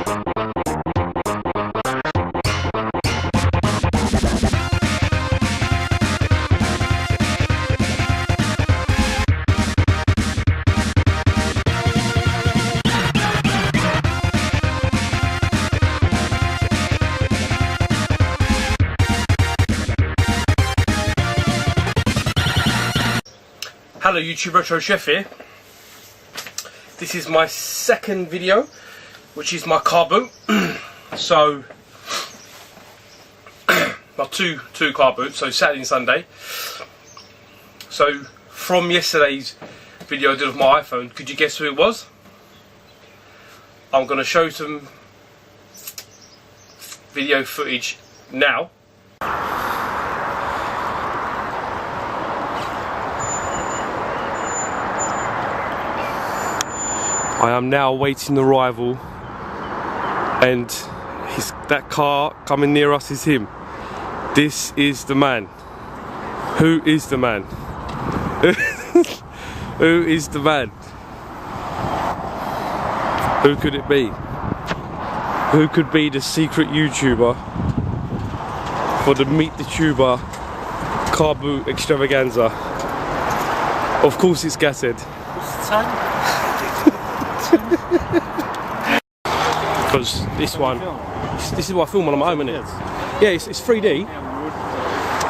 Hello YouTube, Retro Chef here. This is my second video, which is my Carboot. So, my two Carboots, so Saturday and Sunday. So, from yesterday's video I did with my iPhone, could you guess who it was? I'm going to show some video footage now. I am now awaiting the arrival, and that car coming near us is him. This is the man. Who is the man? Who is the man? Who could it be? Who could be the secret YouTuber for the Meet the Tuber Carboot extravaganza? Of course it's Gassed. What's the time? Because this one, this is what I film when I'm at home, isn't it? Yeah, it's 3D.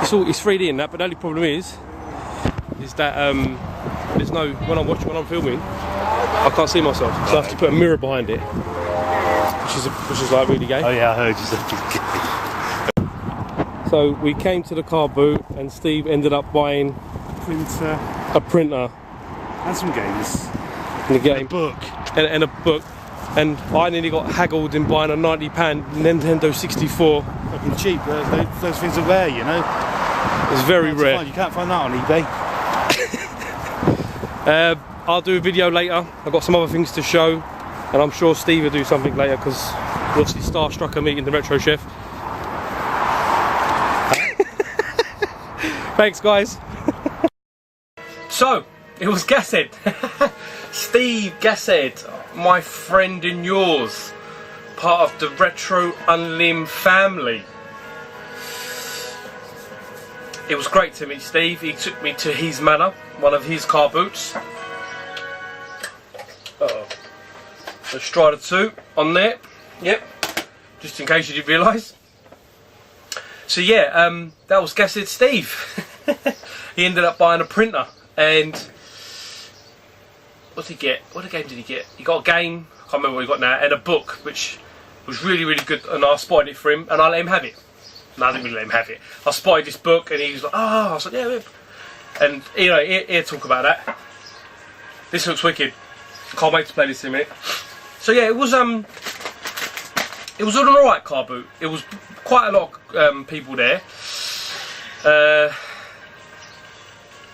It's 3D in that, but the only problem is that there's no, when I'm filming, I can't see myself, so I have to put a mirror behind it, which is like really gay. Oh yeah, I heard you said. So we came to the Carboot, and Steve ended up buying a printer And some games. And a game. And a book. And a book. And I nearly got haggled in buying a £90 Nintendo 64. Fucking cheap. Those things are rare, you know. It's very rare. You can't find that on eBay. I'll do a video later. I've got some other things to show, and I'm sure Steve will do something later because we're obviously starstruck at meeting the Retro Chef. Thanks, guys. So it was Gassed. Steve Gassed, my friend and yours, part of the Retro Unlim family. It was great to meet Steve. He took me to his manor, one of his car boots. The Strider 2 on there. Yep. Just in case you didn't realise. So yeah, that was Gassed Steve. He ended up buying a printer, and what did he get? What game did he get? He got a game, I can't remember what he got now, and a book, which was really, really good, and I spotted it for him, and I let him have it. No, I didn't really let him have it. I spotted this book, and he was like, oh, I was like, yeah. And, you know, he'll talk about that. This looks wicked. Can't wait to play this in a minute. So yeah, it was an alright car boot. It was quite a lot of people there.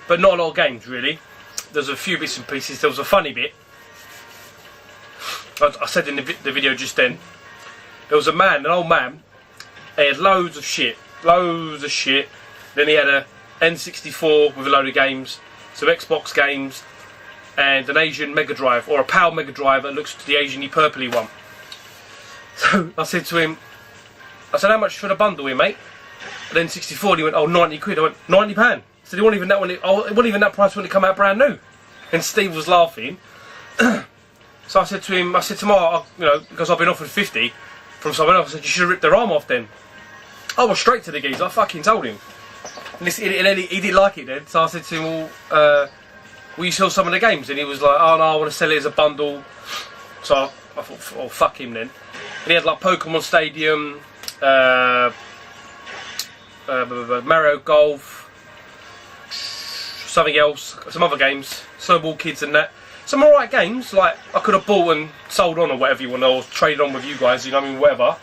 But not a lot of games, really. There's a few bits and pieces. There was a funny bit. I said in the video just then. There was a man, an old man. He had loads of shit. Loads of shit. Then he had a N64 with a load of games. Some Xbox games. And an Asian Mega Drive. Or a PAL Mega Drive that looks to the Asian-y purpley one. So I said to him, I said, how much for the bundle here, mate? And then 64, and he went, oh, 90 quid. I went, £90? I said, it wasn't even that when it wasn't even that price when it come out brand new. And Steve was laughing. So I said to him, tomorrow, you know, because I've been offered 50 from someone else, I said, you should have ripped their arm off then. I was straight to the geezer, I fucking told him. And he didn't like it then, so I said to him, well, will you sell some of the games? And he was like, oh no, I want to sell it as a bundle. So I thought, oh fuck him then. And he had like Pokemon Stadium, Mario Golf, something else, some other games, Snowball Kids and that. Some alright games, like I could have bought and sold on or whatever you want, or traded on with you guys, you know what I mean, whatever.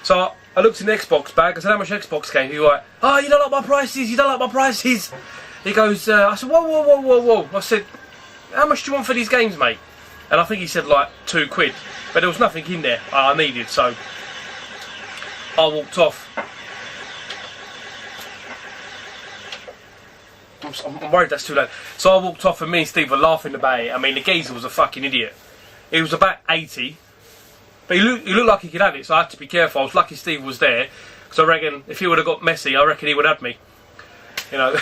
So I looked in the Xbox bag, I said, how much Xbox game? He was like, oh, you don't like my prices, you don't like my prices. He goes, I said, whoa. I said, how much do you want for these games, mate? And I think he said like £2. But there was nothing in there I needed, so I walked off. I'm worried that's too late. So I walked off and me and Steve were laughing about it. I mean, the geezer was a fucking idiot. He was about 80. But he looked like he could have it, so I had to be careful. I was lucky Steve was there, because I reckon if he would have got messy, I reckon he would have had me. You know.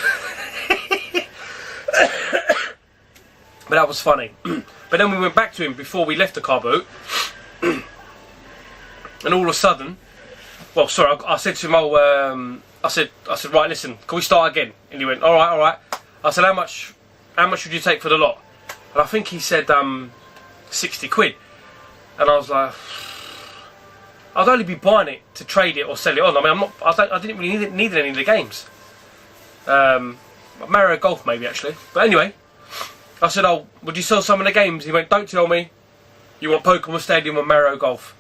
But that was funny. But then we went back to him before we left the Carboot, and all of a sudden, well, sorry, I said to him, oh, I said, right, listen, can we start again? And he went, all right. I said, how much would you take for the lot? And I think he said 60 quid. And I was like, I'd only be buying it to trade it or sell it on. I mean, I didn't really need any of the games. Mario Golf maybe, actually. But anyway, I said, oh, would you sell some of the games? He went, don't tell me you want Pokemon Stadium or Mario Golf.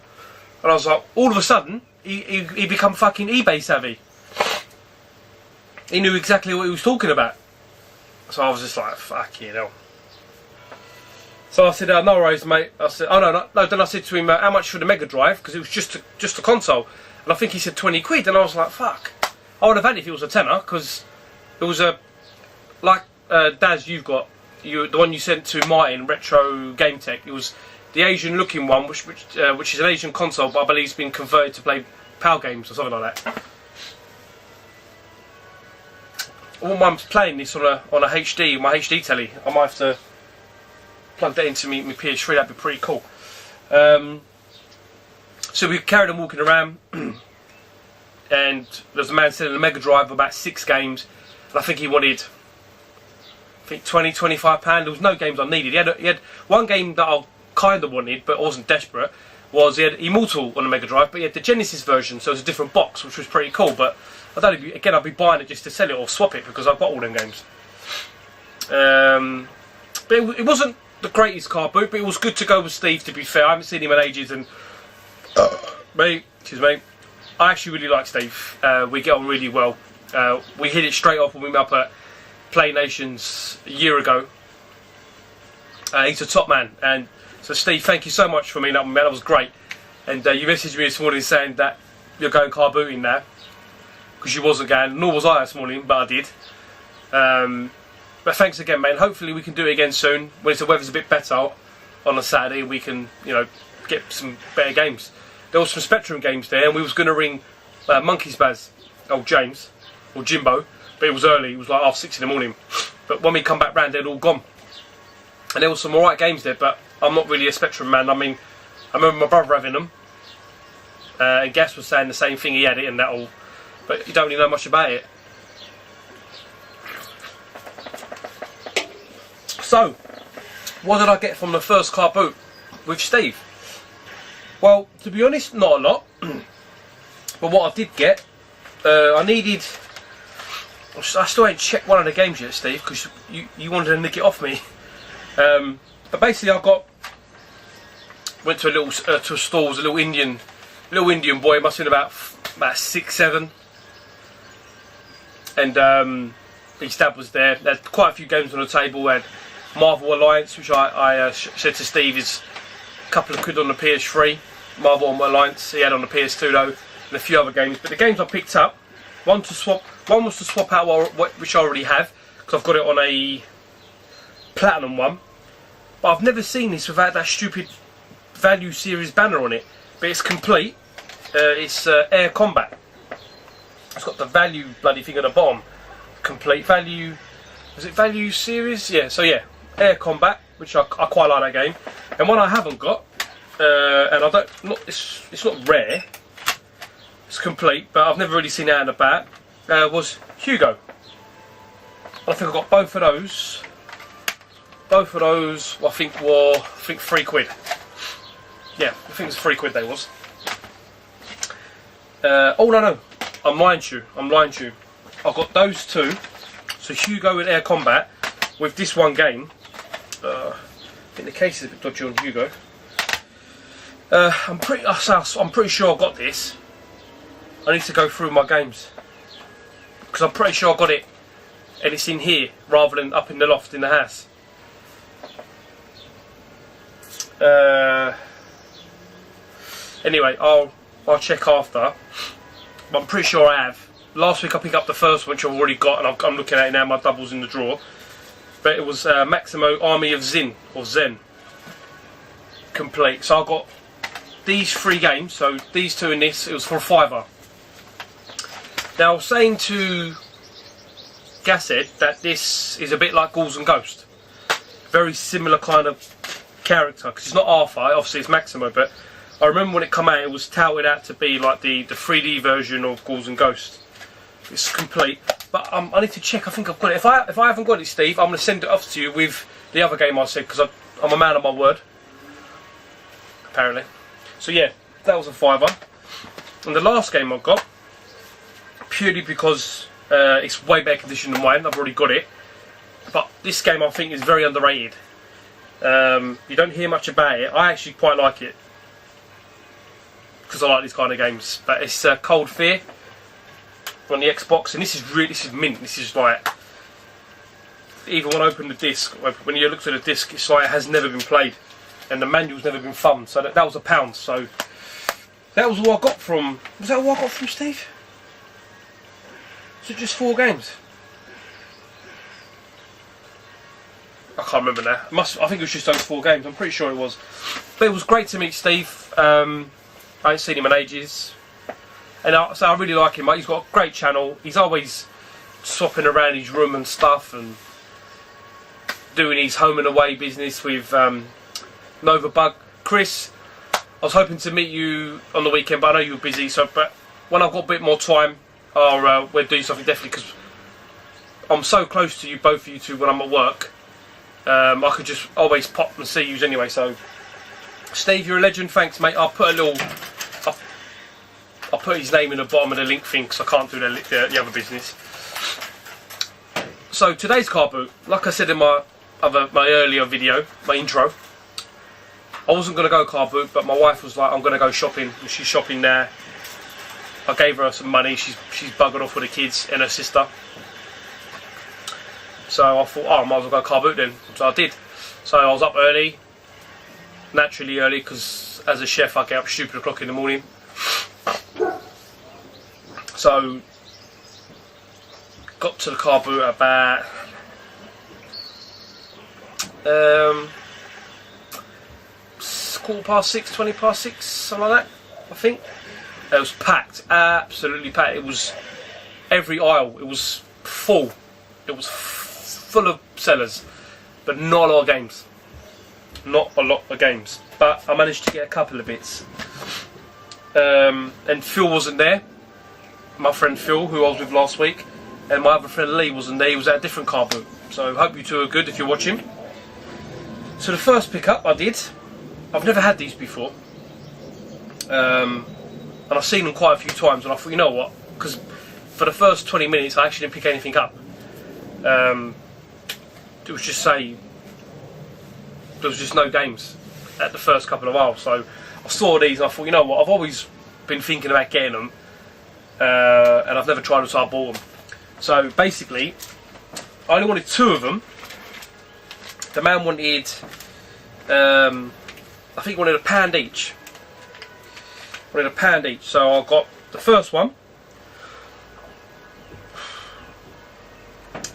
And I was like, all of a sudden, he become fucking eBay savvy. He knew exactly what he was talking about. So I was just like, fuck you know. So I said, no worries, mate. I said, oh no. Then I said to him, how much for the Mega Drive? Because it was just a console. And I think he said 20 quid. And I was like, fuck. I would have had it if it was a tenner, because it was a, like Daz, you've got, the one you sent to Martin, Retro Game Tech. It was the Asian looking one, which is an Asian console, but I believe it's been converted to play PAL games or something like that. I wouldn't mind playing this on a HD, my HD telly. I might have to plug that into my PS3, that'd be pretty cool. So we carried on walking around, and there was a man selling a Mega Drive of about 6 games, and I think he wanted, I think £20–25. There was no games I needed. He had one game that I kind of wanted, but wasn't desperate. Was he had Immortal on the Mega Drive, but he had the Genesis version, so it was a different box, which was pretty cool. But I don't know, again, I'd be buying it just to sell it or swap it, because I've got all them games. But it wasn't the greatest Carboot, but it was good to go with Steve, to be fair. I haven't seen him in ages, and mate, I actually really like Steve. We get on really well. We hit it straight off when we met up at Play Nations a year ago. He's a top man, and so Steve, thank you so much for meeting up with me. That was great. And you messaged me this morning saying that you're going Carbooting now, because you wasn't going, nor was I this morning, but I did. But thanks again, man. Hopefully we can do it again soon when the weather's a bit better on a Saturday. We can, you know, get some better games. There was some Spectrum games there, and we was going to ring Monkey Spaz, old James, or Jimbo, but it was early. It was like 6:30 in the morning. But when we come back round, they'd all gone. And there was some alright games there, but I'm not really a Spectrum man. I mean, I remember my brother having them, and Gas was saying the same thing. He had it and that all, but you don't really know much about it. So, what did I get from the first Carboot with Steve? Well, to be honest, not a lot. But what I did get, I needed. I still ain't checked one of the games yet, Steve, because you wanted to nick it off me. But basically, went to a store. Was a little Indian boy. Must have been about 6, 7, and his dad was there. There's quite a few games on the table. We had Marvel Alliance, which I said to Steve is a couple of quid on the PS3. Marvel Alliance he had on the PS2 though, and a few other games. But the games I picked up, one was to swap out which I already have, because I've got it on a Platinum one. But I've never seen this without that stupid Value Series banner on it. But it's complete. It's Air Combat. It's got the Value bloody thing at the bottom. Complete Value. Was it Value Series? Yeah. So yeah, Air Combat, which I quite like that game. And one I haven't got, and I don't. It's not rare. It's complete, but I've never really seen it out and about. Was Hugo. I think I got both of those. Both of those, I think, were 3 quid. Yeah, I think it's 3 quid they was. Oh no, I'm lying to you. I've got those two. So Hugo and Air Combat with this one game. I think the case is a bit dodgy on Hugo. I'm pretty sure I got this. I need to go through my games, because I'm pretty sure I got it, and it's in here rather than up in the loft in the house. Anyway, I'll check after. But I'm pretty sure I have. Last week I picked up the first one, which I've already got, and I'm looking at it now. My double's in the drawer. But it was Maximo Army of Zen, or Zen, complete. So I got these 3 games, so these 2 and this, it was for a £5. Now I was saying to Gashead that this is a bit like Ghouls and Ghosts. Very similar kind of character, because it's not Arthur, obviously it's Maximo, but I remember when it came out it was touted out to be like the 3D version of Ghouls and Ghosts. It's complete, but I need to check. I think I've got it. If I haven't got it, Steve, I'm going to send it off to you with the other game I said, because I'm a man of my word, apparently. So yeah, that was a £5. And the last game I got, purely because it's way better condition than mine, I've already got it, but this game I think is very underrated. You don't hear much about it. I actually quite like it, because I like these kind of games. But it's Cold Fear on the Xbox, and this is mint. This is like, even when I open the disc, when you look through the disc, it's like it has never been played, and the manual's never been thumbed. So that was £1. So that was all I got from. Was that all I got from Steve? Was it just 4 games? I can't remember now. I think it was just those 4 games. I'm pretty sure it was. But it was great to meet Steve. I ain't seen him in ages, and so I really like him. He's got a great channel. He's always swapping around his room and stuff, and doing his home and away business with Nova Bug. Chris, I was hoping to meet you on the weekend, but I know you were busy. So, but when I've got a bit more time, we'll do something definitely, because I'm so close to you, both of you two, when I'm at work. I could just always pop and see you anyway. So, Steve, you're a legend. Thanks, mate. I'll put his name in the bottom of the link thing, because I can't do the other business. So today's Carboot, like I said in my earlier video, my intro, I wasn't going to go Carboot, but my wife was like, I'm going to go shopping, and she's shopping there. I gave her some money. She's buggered off with the kids and her sister. So I thought, I might as well go Carboot then. So I did. So I was up early, naturally early, because as a chef I get up stupid o'clock in the morning. So got to the Carboot about 6:15, 20 past 6, something like that, I think. It was packed, absolutely packed. It was every aisle. It was full. It was full of sellers, but not a lot of games. Not a lot of games. But I managed to get a couple of bits. And Phil wasn't there. My friend Phil, who I was with last week, and my other friend Lee wasn't there. He was at a different Carboot. So hope you two are good if you're watching. So the first pickup I did, I've never had these before. And I've seen them quite a few times, and I thought, you know what, because for the first 20 minutes I actually didn't pick anything up. It was just say there was just no games at the first couple of hours. So I saw these and I thought, you know what, I've always been thinking about getting them, and I've never tried them, so I bought them. So basically I only wanted 2 of them. The man wanted I think he wanted £1 each. Wanted £1 each, so I got the first one.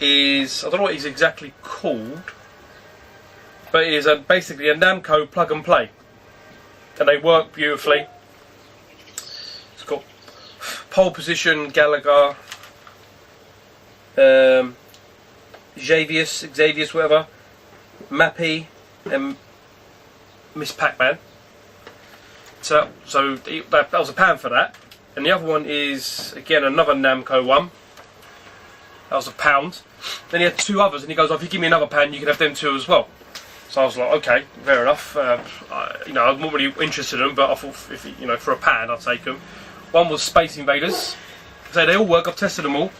Is, I don't know what it's exactly called, but it is basically a Namco plug and play, and they work beautifully. It's got pole position, Gallagher, Xavius, whatever, Mappy, and Miss Pac-Man. So that was £1 for that. And the other one is again another Namco one. That was £1. Then he had 2 others, and he goes, oh, if you give me another £1, you can have them 2 as well. So I was like, okay, fair enough. You know, I'm not really interested in them, but I thought, if you know, for £1, I'd take them. One was Space Invaders. So they all work. I've tested them all,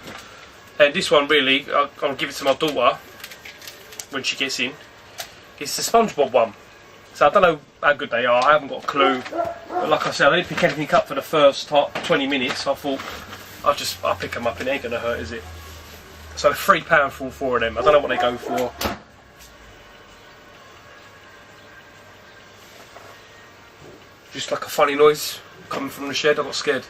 and this one really, I'll give it to my daughter when she gets in. It's the SpongeBob one. So I don't know how good they are. I haven't got a clue. But like I said, I didn't pick anything up for the first 20 minutes. So I thought I'll pick them up, and it ain't gonna hurt, is it? So £3 for all 4 of them. I don't know what they go for. Just like a funny noise coming from the shed. I got scared.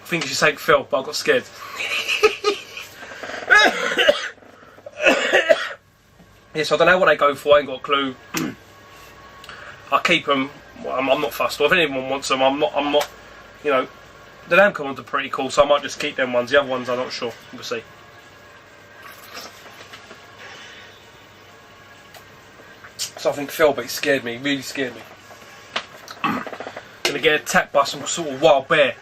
I think you should take Phil, but I got scared. Yeah, so I don't know what they go for. I ain't got a clue. I keep them. Well, I'm not fussed. Or if anyone wants them, I'm not. You know, the Namco ones are pretty cool, so I might just keep them ones. The other ones, I'm not sure. We'll see. Something fell, but it scared me. Really scared me. Gonna get attacked by some sort of wild bear.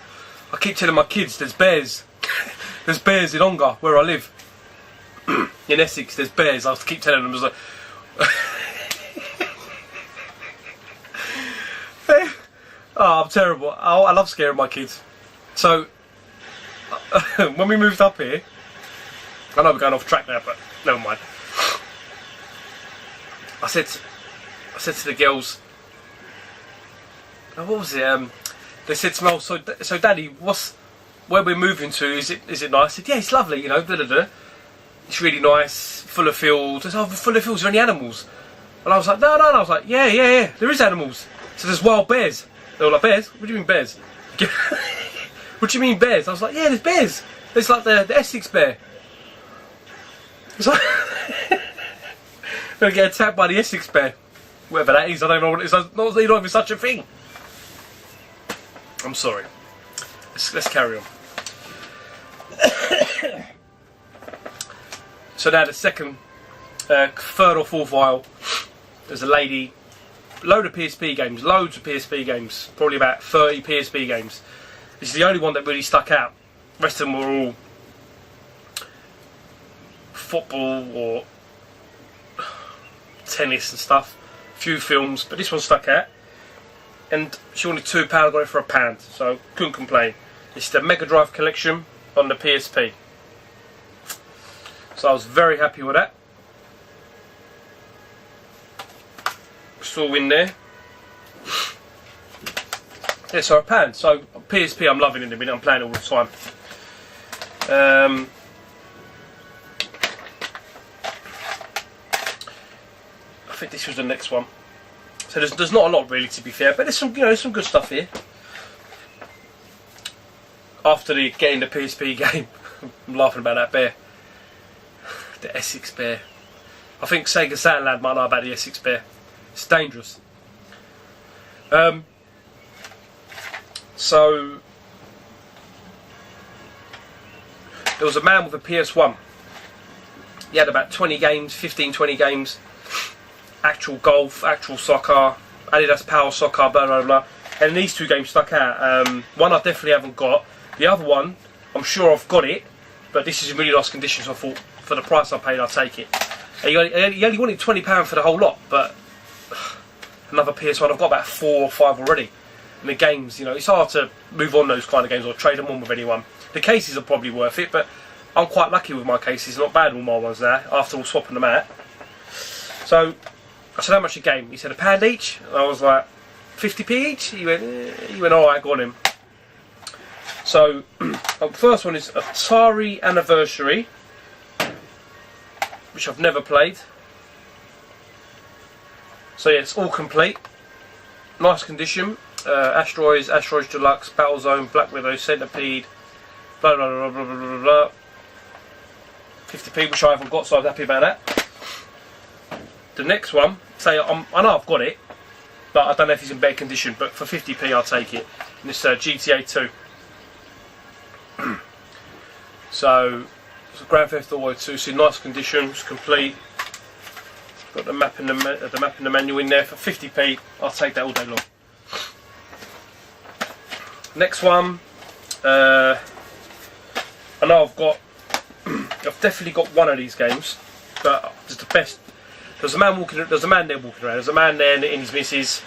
I keep telling my kids, there's bears. There's bears in Ongar, where I live. In Essex, there's bears. I keep telling them, I was like, oh, I'm terrible. I love scaring my kids. So, when we moved up here, I know we're going off track now, but never mind. I said to the girls, what was it? They said to me, oh, so Daddy, where we're moving to? Is it nice? I said, yeah, it's lovely. You know, blah, blah, blah. It's really nice, full of fields. I said, oh, full of fields. Are there any animals? And I was like, no. I was like, yeah. There is animals. So there's wild bears. They were like, bears? What do you mean bears? What do you mean bears? I was like, yeah, there's bears. There's like the Essex bear. It's like gonna get attacked by the Essex bear. Whatever that is, I don't know what it is. Not even such a thing. I'm sorry. Let's carry on. So now the second, third or fourth aisle, there's a lady, loads of PSP games, probably about 30 PSP games. This is the only one that really stuck out. The rest of them were all football or tennis and stuff, a few films, but this one stuck out. And she wanted £2, I got it for £1, so couldn't complain. It's the Mega Drive collection on the PSP. So I was very happy with that. It's all in there. Yeah, so £1. So PSP I'm loving in a minute, I'm playing all the time. I think this was the next one. So there's not a lot really, to be fair, but there's some, you know, some good stuff here. After getting the PSP game, I'm laughing about that bear. The Essex bear. I think Sega Satellite might know about the Essex bear. It's dangerous. So there was a man with a PS1. He had about 20 games, 15-20 games. Actual golf, actual soccer, Adidas Power Soccer, blah blah blah. And these two games stuck out. One I definitely haven't got. The other one, I'm sure I've got it, but this is in really nice condition, so I thought for the price I paid, I'll take it. He only wanted £20 for the whole lot, but another PS1, I've got about 4 or 5 already. And the games, you know, it's hard to move on those kind of games or trade them on with anyone. The cases are probably worth it, but I'm quite lucky with my cases, not bad with my ones now, after all swapping them out. So I said, how much a game? He said, £1 each. And I was like, 50p each? He went, alright, go on him. So, the first one is Atari Anniversary, which I've never played. So yeah, it's all complete. Nice condition. Asteroids Deluxe, Battlezone, Black Widow, Centipede, blah blah blah blah blah blah blah. 50p, which I haven't got, so I'm happy about that. The next one, say I know I've got it, but I don't know if it's in better condition, but for 50p I'll take it. And it's GTA 2. So it's a Grand Theft Auto 2, it's in nice condition, it's complete. Got the map and the manual in there for 50p. I'll take that all day long. Next one, I know I've definitely got one of these games, but it's the best. There's a man there walking around. There's a man there in his missus.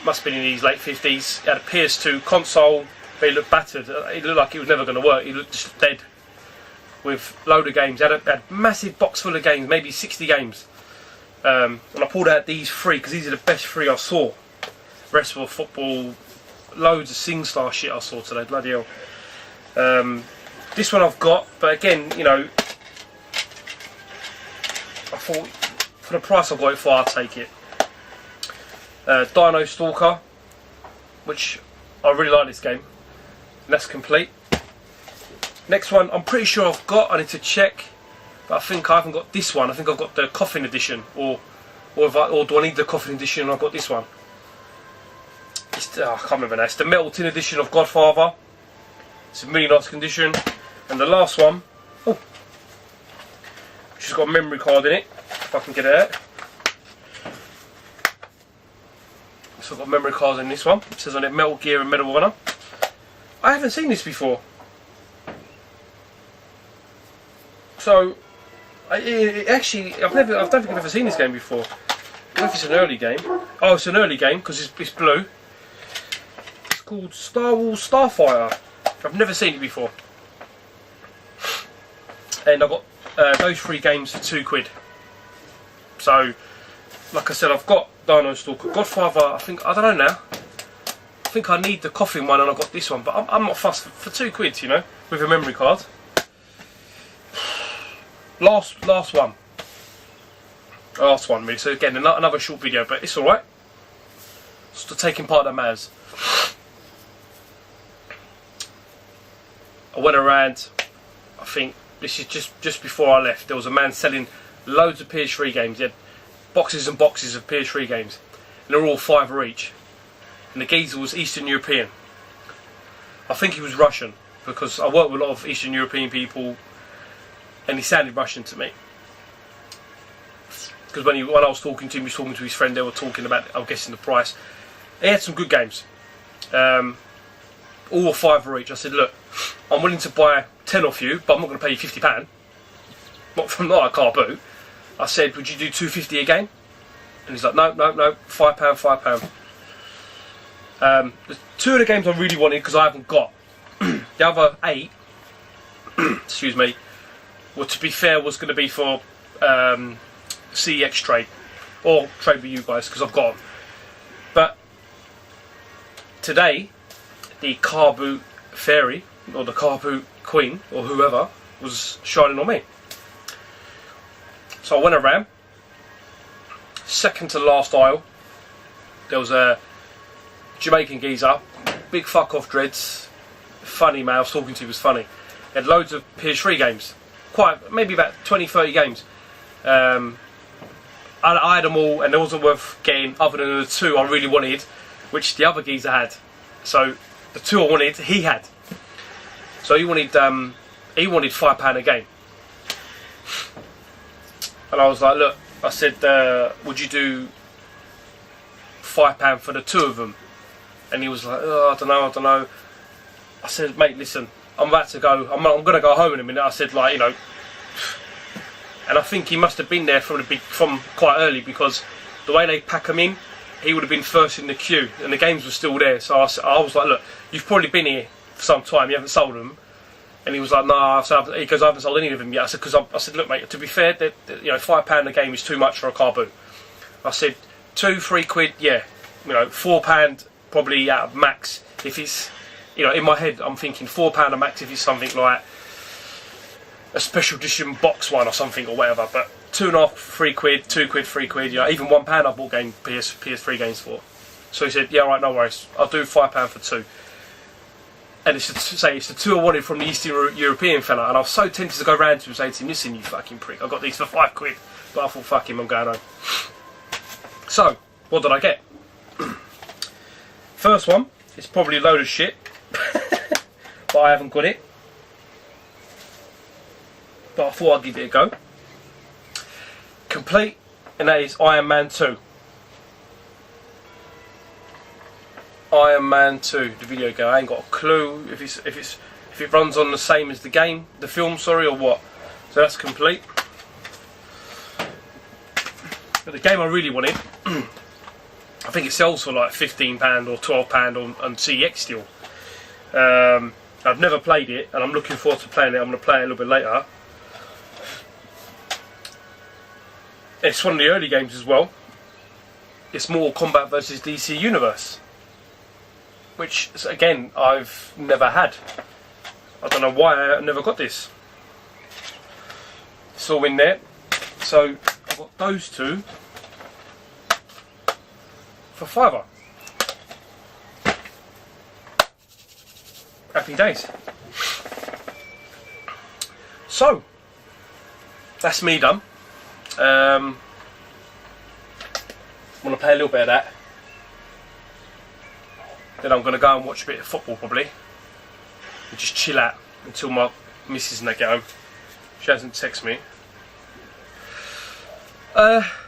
Must have been in his late 50s. He had a PS2 console, but he looked battered. It looked like it was never going to work. He looked just dead. With a load of games. He had a massive box full of games, maybe 60 games. And I pulled out these 3 because these are the best 3 I saw. The rest were football, loads of SingStar shit I saw today. Bloody hell. This one I've got, but again, you know, I thought for the price I got it for, I'll take it. Dino Stalker, which I really like this game. And that's complete. Next one, I'm pretty sure I've got. I need to check. But I think I haven't got this one. I think I've got the coffin edition, or do I need the coffin edition and I've got this one? I can't remember now. It's the metal tin edition of Godfather. It's in really nice condition. And the last one, oh, she's got a memory card in it, if I can get it out. So I've got memory cards in this one. It says on it Metal Gear and Medal of Honor. I haven't seen this before. So, actually, I don't think I've ever seen this game before. I don't know if it's an early game. Oh, it's an early game because it's blue. It's called Star Wars Starfighter. I've never seen it before. And I got those 3 games for £2. So, like I said, I've got Dino Stalker, Godfather. I don't know now. I think I need the coffin one, and I got this one. But I'm not fussed for £2, you know, with a memory card. Last one really. So again, another short video, but it's all right. It's the taking part that matters. I went around. I think this is just before I left. There was a man selling loads of PS3 games. He had boxes and boxes of PS3 games, and they're all £5 each. And the geezer was Eastern European. I think he was Russian because I work with a lot of Eastern European people, and he sounded Russian to me. Because when I was talking to him, he was talking to his friend. They were talking about, I'm guessing, the price. He had some good games. All £5 each. I said, look, I'm willing to buy 10 off you, but I'm not going to pay you £50. Not a Carboot. I said, would you do £2.50 a game? And he's like, no, £5. There's 2 of the games I really wanted because I haven't got. The other 8, excuse me, well, to be fair, was going to be for CEX trade, or trade with you guys, because I've got them. But today, the Carboot Fairy, or the Carboot Queen, or whoever, was shining on me. So I went around, second to last aisle, there was a Jamaican geezer, big fuck off dreads, funny man, I was talking to him, was funny. He had loads of PS3 games, maybe about 20-30 games. I had them all, and it wasn't worth getting other than the 2 I really wanted, which the other geezer had. So the 2 I wanted, he had. So he wanted £5 a game. And I was like, look, I said, would you do £5 for the 2 of them? And he was like, oh, I don't know. I said, mate, listen, I'm about to go, I'm going to go home in a minute. I said, like, you know, and I think he must have been there from quite early, because the way they pack them in, he would have been first in the queue, and the games were still there. So I was like, look, you've probably been here for some time, you haven't sold them. And he was like, no, he goes, I haven't sold any of them yet. I said, look, mate, to be fair, you know, £5 a game is too much for a Carboot. I said, £2-3, yeah, you know, £4 probably at max. If it's, you know, in my head, I'm thinking £4 a max if it's something like a special edition box one or something or whatever. But £2.5, £3, £2, £3, you know, even £1 I bought PS3 games for. So he said, yeah, right, no worries, I'll do £5 for 2. And it's the 2 I wanted from the Eastern European fella, and I was so tempted to go round to him and say to him, listen, you fucking prick, I got these for £5, but I thought, fuck him, I'm going home. So, what did I get? First one, it's probably a load of shit, but I haven't got it. But I thought I'd give it a go. Complete, and that is Iron Man 2. Iron Man 2, the video game. I ain't got a clue if it runs on the same as the game, the film, sorry, or what. So that's complete. But the game I really wanted, I think it sells for like £15 or £12 on CEX still. I've never played it, and I'm looking forward to playing it. I'm going to play it a little bit later. It's one of the early games as well. It's Mortal Kombat vs DC Universe, which again I've never had. I don't know why I never got this. It's all in there. So I've got those 2 for £5. Happy days. So that's me done. I'm going to play a little bit of that. Then I'm going to go and watch a bit of football probably. And just chill out until my missus and they get home. She hasn't texted me.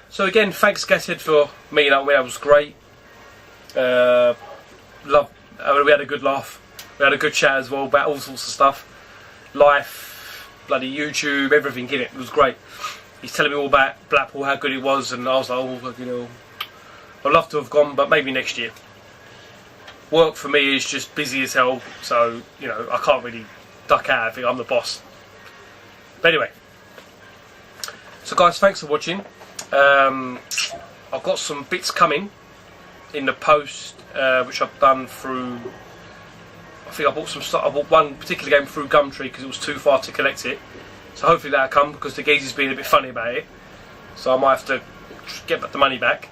So again, thanks Gashead for meeting up with me. That was great. We had a good laugh. We had a good chat as well about all sorts of stuff. Life, bloody YouTube, everything in it. It was great. He's telling me all about Blackpool, how good it was, and I was like, oh, you know, I'd love to have gone, but maybe next year. Work for me is just busy as hell, so, you know, I can't really duck out. I think I'm the boss. But anyway, so guys, thanks for watching. I've got some bits coming in the post, which I've done through. I think I bought some stuff. I bought one particular game through Gumtree because it was too far to collect it. So hopefully that'll come, because the geezer's been a bit funny about it. So I might have to get the money back.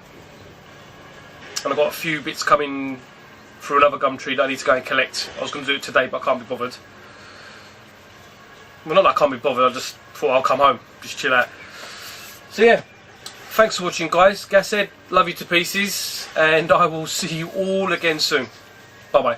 And I've got a few bits coming through another Gumtree that I need to go and collect. I was going to do it today, but I can't be bothered. Well, not that I can't be bothered. I just thought I'll come home, just chill out. So yeah, thanks for watching, guys. Gashead, love you to pieces, and I will see you all again soon. Bye bye.